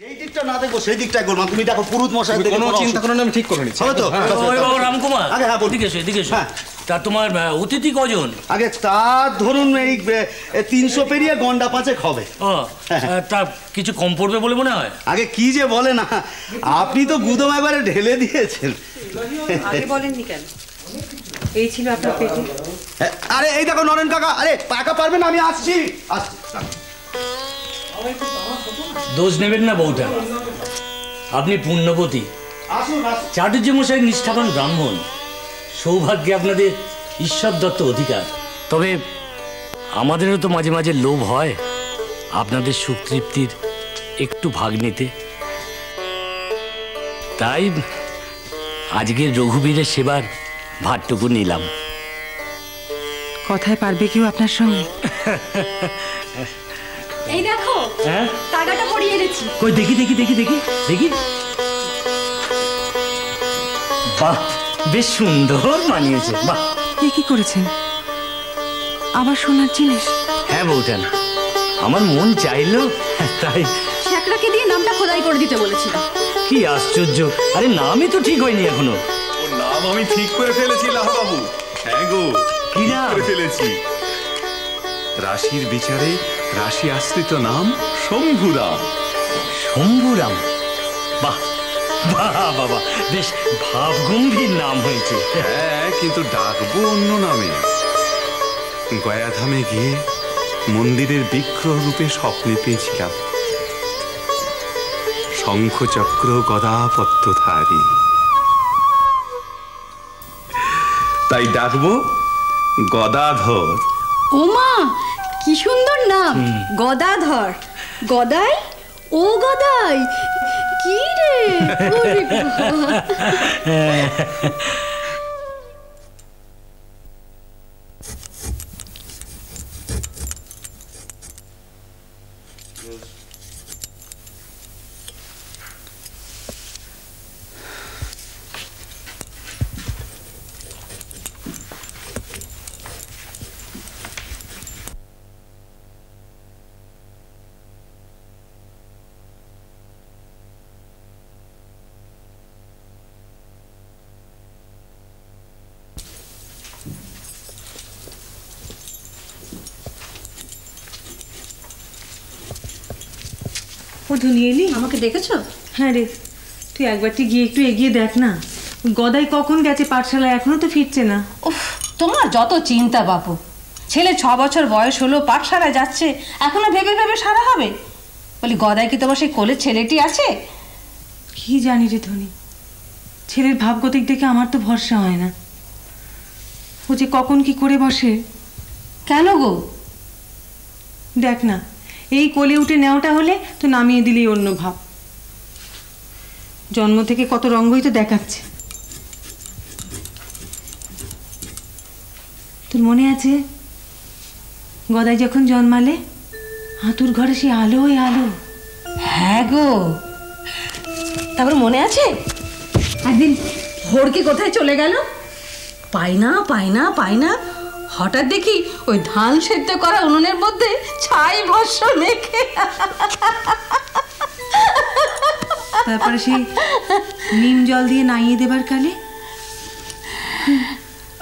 এই দিকটা না দেখো সেই দিকটাই করলাম। তুমি দেখো পুরুত মশাই দেখো, কোনো চিন্তা করো না, আমি ঠিক করে নিচ্ছি। হবে তো? রামকুমার, আগে হ্যাঁ এদিকে এসো, এদিকে এসো। হ্যাঁ। তা তোমার অতিথি কজন? আগে তার ধরুন এই 300 পেরিয়ে গন্ডা 5 হবে। ও, তা কিছু কম পড়বে বলে মনে হয়? আগে কি যে বলে না, আপনি তো গুদম একবারে ঢেলে দিয়েছেন। আগে বলেননি কেন? এই ছিল আপনার পেটে। আরে এই দেখো নরেন কাকা, আরে একা পারবেন, আমি আসছি। দোষ নেবেন না বউটা, আপনি পুণ্যবতী। চাটুর্য মশাই নিষ্ঠাবান ব্রাহ্মণ, সৌভাগ্যে আপনাদের ঈশ্বর দত্ত অধিকার। তবে আমাদেরও তো মাঝে মাঝে লোভ হয় আপনাদের সুখ তৃপ্তির একটু ভাগ নিতে। তাই আজকের রঘুবীরের সেবার ভাতটুকু নিলাম। কথায় পারবে কেউ আপনার সঙ্গে? এই দেখো, হ্যাঁ টাকাটা পড়িয়ে এনেছি। কই দেখি দেখি দেখি দেখি দেখি। বাহ, বেশ সুন্দর মানিয়েছে। বাহ, এ কি করেছেন? আবার সোনার জিনিস? হ্যাঁ বউটান, আমার মন চাইলো তাই। শেকড়াকে দিয়ে নামটা খোদাই করে দিতে বলেছিলাম। কি আশ্চর্য, আরে নামই তো ঠিক হয়নি এখনো। ওর নাম আমি ঠিক করে ফেলেছি লাহাবাবু। হ্যাঁ গো, কি নাম করে ফেলেছি? রাশির বিচারে রাশি আশ্রিত নাম শম্ভুরাম। শম্ভুরাম? বাহ বাহ বাবা, বেশ ভাবগম্ভীর নাম হয়েছে। হ্যাঁ, কিন্তু ডাকবো অন্য নামে। গয়াধামে গিয়ে মন্দিরের বিগ্রহ রূপে স্বপ্নে পেয়েছিলাম শঙ্খচক্র গদা পদ্মধারী, তাই ডাকবো গদাধর। ওমা, কি সুন্দর নাম, গদাধর। গদাই, ও গদাই, কি রে? ওরে বাবা। ও ধুনি এলি? আমাকে দেখেছো? হ্যাঁ রে, তুই একবারটি গিয়ে একটু এগিয়ে দেখ না। গদাই কখন গেছে পাঠশালায়, এখনো তো ফিরছে না। উফ, তোমার যত চিন্তা বাপু। ছেলে 6 বছর বয়স হলো, পাঠশালায় যাচ্ছে, এখনো ভেবে ভেবে সারা হবে? বলি, গদাই কি তোমার সেই কোলের ছেলেটি আছে? কি জানি রে ধনী, ছেলের ভাবগতিক দেখে আমার তো ভরসা হয় না। ও যে কখন কি করে বসে। কেন গো? দেখ না, এই কোলে উঠে নেওয়াটা হলে তো নামিয়ে দিলেই অন্য ভাব। জন্ম থেকে কত রঙ্গই তো দেখাচ্ছে। তোর মনে আছে গদাই যখন জন্মালে হাতুর ঘরে সে আলোয় আলো? হ্যাঁ গো, তারপর মনে আছে একদিন ভোরকে কোথায় চলে গেল, পাই না পাই না পাই না, হঠাৎ দেখি ওই ধান সেদ্ধ করা উনুনের মধ্যে ছাই ভস্য মেখে। তারপরে সেই নিম জল দিয়ে নাইয়ে দেবার কালে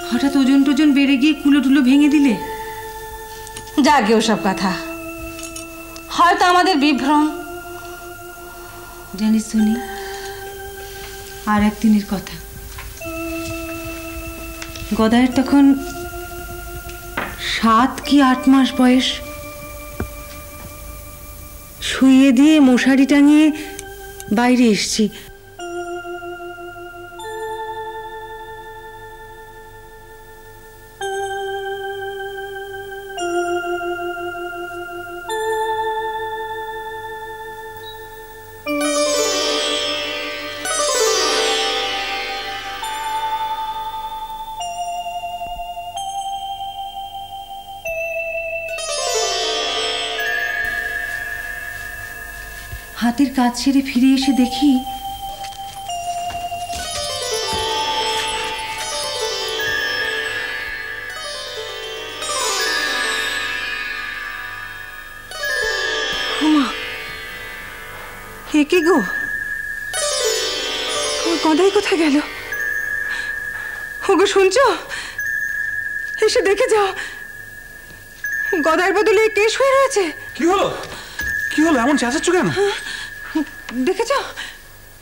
হঠাৎ ওজন টোজন বেড়ে গিয়ে কুলো টুলো ভেঙে দিলে। যাগে ওসব কথা, হয়তো আমাদের বিভ্রম। জানিস শুনি, আর একদিনের কথা, গদায়ের তখন 7 কি 8 মাস বয়স। শুইয়ে দিয়ে মশারি টাঙিয়ে বাইরে এসছি। হাতের কাজ ছেড়ে ফিরে এসে দেখি এ কি গো, আমার গদাই কোথায় গেল? ওগো শুনছো? এসে দেখে যাও, গদার বদলে কে শুয়ে রয়েছে। কি হলো? কি হলো? এমন চেঁচাচ্ছ কেন? দেখেছ?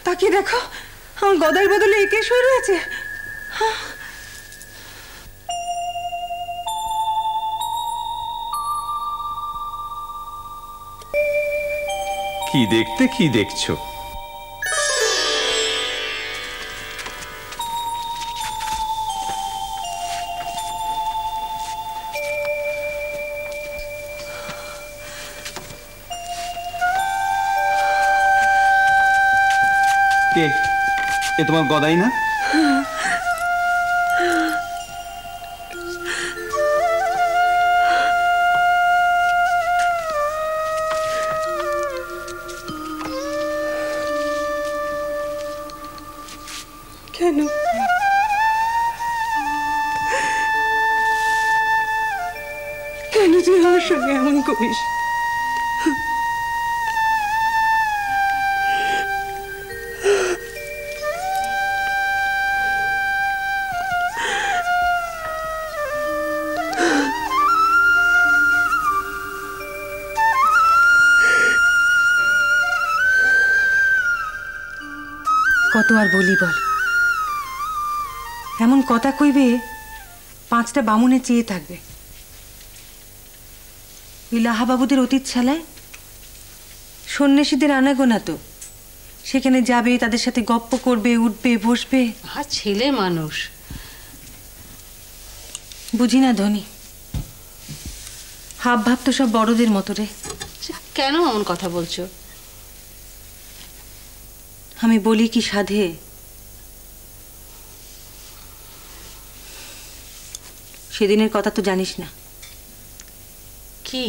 তাকিয়ে দেখো, আমার গদার বদলে কে শুয়ে রয়েছে। কি দেখতে, কি দেখছো? কে? এ তোমার গদাই না? কেন? কেন তুই আমার সঙ্গে এমন করিস? কত আর বলি বল, এমন কথা কইবে 5টা বামুনে চেয়ে থাকবে। লাহাবাবুদের অতীত ছালায় সন্ন্যাসীদের আনাগোনা তো, সেখানে যাবে, তাদের সাথে গপ্প করবে, উঠবে বসবে। আর ছেলে মানুষ। বুঝি না ধনী, হাব ভাব তো সব বড়দের মতো রে। কেন এমন কথা বলছো? আমি বলি কি সাধে, সেদিনের কথা তো জানিস না। কি?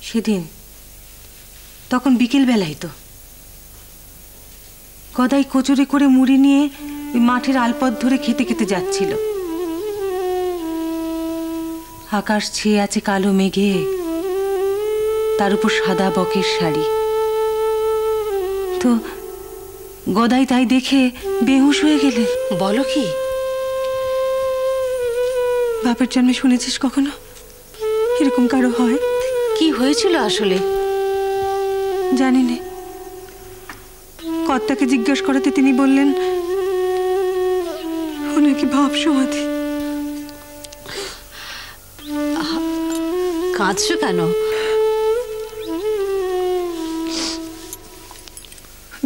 সেদিন তখন বিকেল বেলায় তো গদাই কচুরি করে মুড়ি নিয়ে ওই মাঠের আলপথ ধরে খেতে খেতে যাচ্ছিল। আকাশ ছেয়ে আছে কালো মেঘে, তার উপর সাদা বকের শাড়ি। তো গদাই তাই দেখে বেহুশ হয়ে গেলেন। বলো কি? বাপের জন্মে শুনেছিস কখনো এরকম কারো হয়? কি হয়েছিল আসলে? জানি না, কর্তাকে জিজ্ঞেস করাতে তিনি বললেন ও নাকি ভাব সমাধি। কাঁদছো কেন?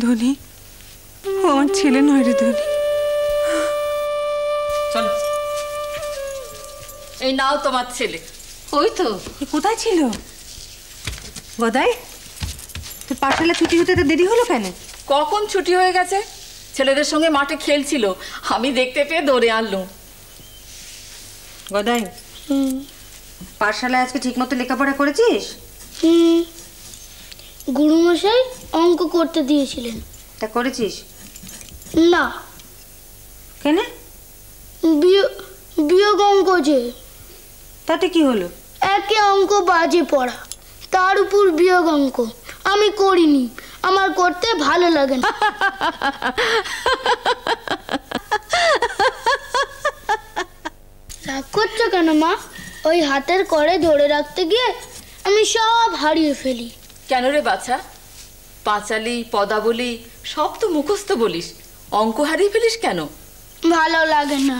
ধনী, ও আমার ছেলে নয় রে ধনী। চলো, এই নাও তোমার ছেলে। ওই তো। কোথায় ছিল গদাই? তোর পাঠশালা ছুটি হতে তো দেরি হলো কেন? কখন ছুটি হয়ে গেছে? ছেলেদের সঙ্গে মাঠে খেলছিল, আমি দেখতে পেয়ে দৌড়ে আনলুম। গদাই, পাঠশালায় আজকে ঠিক মতো লেখাপড়া করেছিস? গুরুমশাই অঙ্ক করতে দিয়েছিলেন। তা করেছিস? না। কেন? বিয়োগ অঙ্ক যে। তাতে কি হলো? একে অঙ্ক বাজে পড়া, তার উপর বিয়োগ অঙ্ক। আমি করিনি, আমার করতে ভালো লাগে না। রাগ করছো কেন মা? ওই হাতের করে ধরে রাখতে গিয়ে আমি সব হারিয়ে ফেলি। কেন রে বাছা? পাঁচালি, পদাবলী সব তো মুখস্থ বলিস, অঙ্ক হারিয়ে ফেলিস কেন? ভালো লাগে না।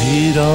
ধীরা